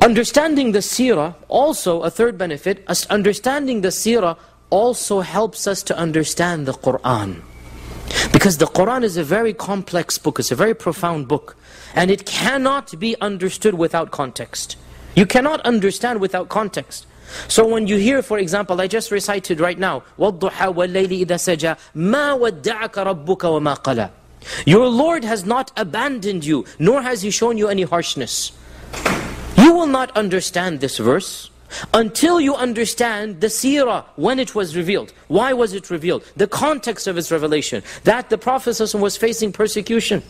Understanding the seerah, also a third benefit, understanding the seerah also helps us to understand the Qur'an. Because the Qur'an is a very complex book, it's a very profound book. And it cannot be understood without context. You cannot understand without context. So when you hear, for example, I just recited right now, وَالضُّحَى وَاللَّيْلِ إِذَا سَجَى مَا وَدَّعَكَ رَبُّكَ وَمَا قَلَى. Your Lord has not abandoned you, nor has He shown you any harshness. You will not understand this verse until you understand the seerah, when it was revealed. Why was it revealed? The context of its revelation. That the Prophet ﷺ was facing persecution.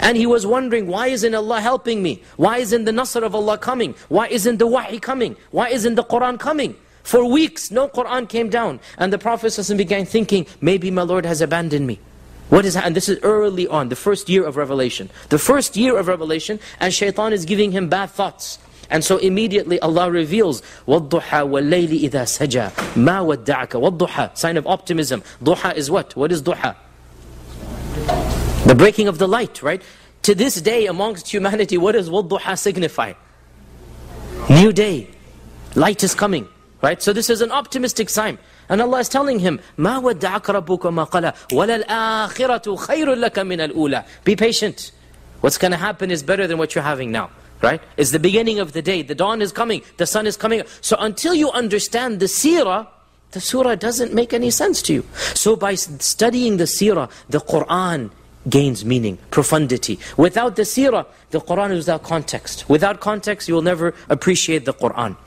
And he was wondering, why isn't Allah helping me? Why isn't the nasr of Allah coming? Why isn't the wahi coming? Why isn't the Qur'an coming? For weeks, no Qur'an came down. And the Prophet ﷺ began thinking, maybe my Lord has abandoned me. What is that? And this is early on, the first year of revelation. The first year of revelation, and shaitan is giving him bad thoughts. And so immediately Allah reveals, وَالضُّحَى وَاللَّيْلِ إِذَا سَجَى مَا وَدَّعَكَ. وَالضُّحَى, sign of optimism. Duha is what? What is duha? The breaking of the light, right? To this day amongst humanity, what does وَالضُّحَى signify? New day. Light is coming, right? So this is an optimistic sign. And Allah is telling him, مَا وَدَّعَكَ رَبُّكَ مَا قَلَى وَلَلْآخِرَةُ خَيْرٌ لَكَ مِنَ الْأُولَى. Be patient. What's going to happen is better than what you're having now. Right? It's the beginning of the day. The dawn is coming. The sun is coming. So until you understand the seerah, the surah doesn't make any sense to you. So by studying the seerah, the Qur'an gains meaning, profundity. Without the seerah, the Qur'an is without context. Without context, you will never appreciate the Qur'an.